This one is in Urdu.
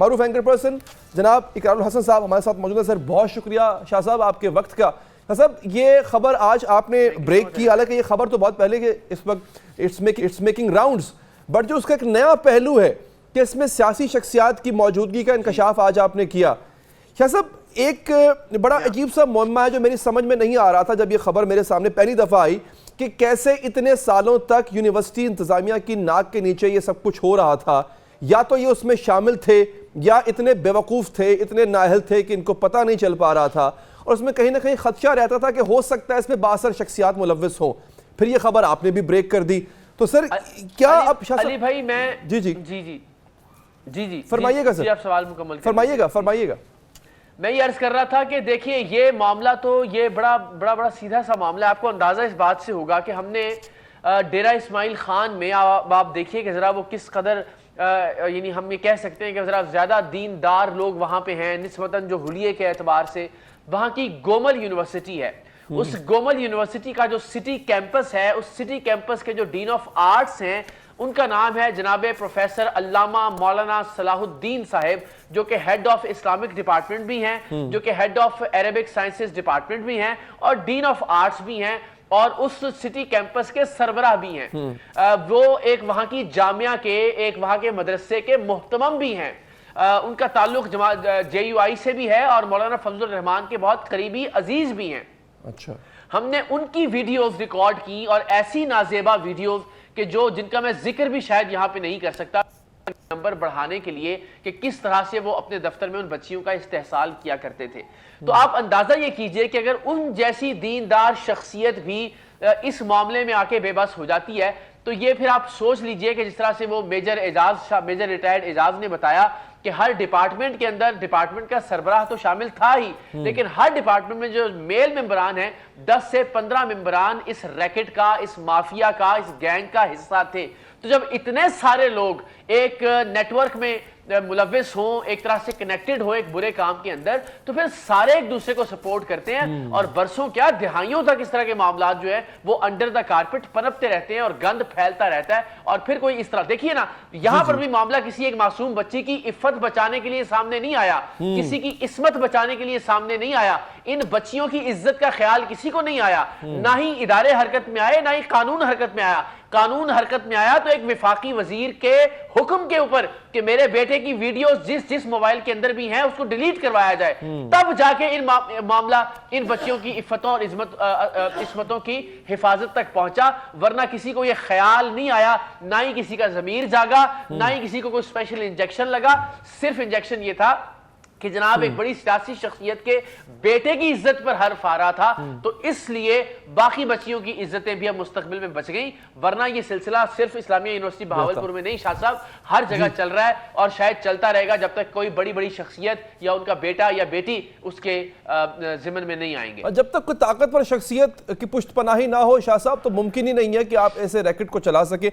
معروف اینکر پرسن جناب اقرار الحسن صاحب ہمارے ساتھ موجود ہیں. سر بہت شکریہ شاہ صاحب آپ کے وقت کا. شاہ صاحب یہ خبر آج آپ نے بریک کی, حالانکہ یہ خبر تو بہت پہلے کہ اس وقت اٹس میکنگ راؤنڈز, بٹ جو اس کا ایک نیا پہلو ہے کہ اس میں سیاسی شخصیات کی موجودگی کا انکشاف آج آپ نے کیا. شاہ صاحب ایک بڑا عجیب سا معمہ ہے جو میری سمجھ میں نہیں آ رہا تھا جب یہ خبر میرے سامنے پہلی دفعہ آئی, کہ کیسے اتنے سالوں تک یونیورسٹی انتظامیہ کی ناک کے نیچے یہ سب کچھ ہو رہا تھا. یا تو یہ اس میں شامل تھے یا اتنے بیوقوف تھے, اتنے نااہل تھے کہ ان کو پتہ نہیں چل پا رہا تھا, اور اس میں کہیں نہ کہیں خدشہ رہتا تھا کہ ہو سکتا ہے اس میں بااثر شخصیات ملوث ہوں. پھر یہ خبر آپ نے بھی بریک کر دی. تو سر کیا اب علی بھائی میں جی فرمائیے گا سر, آپ سوال مکمل فرمائیے گا. میں یہ عرض کر رہا تھا کہ دیکھیے یہ معاملہ تو یہ بڑا سیدھا سا معاملہ ہے. آپ کو اندازہ اس بات سے ہوگا کہ ہم نے ڈیرہ اسماعیل خان میں آپ دیکھیے کہ ذرا وہ کس قدر یعنی ہم یہ کہہ سکتے ہیں کہ ذرا زیادہ دیندار لوگ وہاں پہ ہیں نسبتاً جو حلیے کے اعتبار سے. وہاں کی گومل یونیورسٹی ہے, اس گومل یونیورسٹی کا جو سٹی کیمپس ہے, اس سٹی کیمپس کے جو ڈین آف آرٹس ہیں ان کا نام ہے جناب پروفیسر علامہ مولانا صلاح الدین صاحب, جو کہ ہیڈ آف اسلامک ڈپارٹمنٹ بھی ہیں, جو کہ head of Arabic sciences department بھی ہیں, اور ڈین آف آرٹس بھی ہیں, اور اس سٹی کیمپس کے سربراہ بھی ہیں. وہ ایک وہاں کی جامعہ کے, ایک وہاں کے مدرسے کے محتمم بھی ہیں. ان کا تعلق جے یو آئی سے بھی ہے اور مولانا فضل الرحمان کے بہت قریبی عزیز بھی ہیں. اچھا, ہم نے ان کی ویڈیوز ریکارڈ کی, اور ایسی نازیبا ویڈیوز کہ جن کا میں ذکر بھی شاید یہاں پہ نہیں کر سکتا, نمبر بڑھانے کے لیے کہ کس طرح سے وہ اپنے دفتر میں ان بچیوں کا استحصال کیا کرتے تھے. تو آپ اندازہ یہ کیجئے کہ اگر ان جیسی دیندار شخصیت بھی اس معاملے میں آ کے بے بس ہو جاتی ہے, تو یہ پھر آپ سوچ لیجئے کہ جس طرح سے وہ میجر ریٹائرڈ اعجاز نے بتایا کہ ہر ڈپارٹمنٹ کے اندر ڈپارٹمنٹ کا سربراہ تو شامل تھا ہی, لیکن ہر ڈپارٹمنٹ میں جو میل ممبران ہیں 10 سے 15 ممبران اس ریکٹ کا, اس مافیا کا, اس گینگ کا حصہ تھے. تو جب اتنے سارے لوگ ایک نیٹ ورک میں ملوث ہوں, ایک طرح سے کنیکٹڈ ہو ایک برے کام کے اندر, تو پھر سارے ایک دوسرے کو سپورٹ کرتے ہیں, اور برسوں کیا دہائیوں تک اس طرح کے معاملات جو ہے وہ انڈر دا کارپٹ پنپتے رہتے ہیں اور گند پھیلتا رہتا ہے. اور پھر کوئی اس طرح دیکھیے نا, یہاں پر بھی معاملہ کسی ایک معصوم بچی کی عفت بچانے کے لیے سامنے نہیں آیا, کسی کی عصمت بچانے کے لیے سامنے نہیں آیا, ان بچیوں کی عزت کا خیال کسی کو نہیں آیا, نہ ہی ادارے حرکت میں آئے, نہ ہی قانون حرکت میں آیا. قانون حرکت میں آیا تو ایک وفاقی وزیر کے حکم کے اوپر کہ میرے بیٹے کی ویڈیوز جس موبائل کے اندر بھی ہیں اس کو ڈیلیٹ کروایا جائے, تب جا کے معاملہ ان بچیوں کی عفتوں اور عصمتوں کی حفاظت تک پہنچا. ورنہ کسی کو یہ خیال نہیں آیا, نہ ہی کسی کا ضمیر جاگا, نہ ہی کسی کو کوئی اسپیشل انجیکشن لگا. صرف انجیکشن یہ تھا کہ جناب ایک بڑی سیاسی شخصیت کے بیٹے کی عزت پر حرف آ رہا تھا, تو اس لیے باقی بچیوں کی عزتیں بھی اب مستقبل میں بچ گئیں. ورنہ یہ سلسلہ صرف اسلامیہ یونیورسٹی بہاولپور میں نہیں شاہ صاحب, ہر جگہ چل رہا ہے, اور شاید چلتا رہے گا جب تک کوئی بڑی شخصیت یا ان کا بیٹا یا بیٹی اس کے ضمن میں نہیں آئیں گے. اور جب تک کوئی طاقتور شخصیت کی پشت پناہی نہ ہو شاہ صاحب, تو ممکن ہی نہیں ہے کہ آپ ایسے ریکٹ کو چلا سکیں.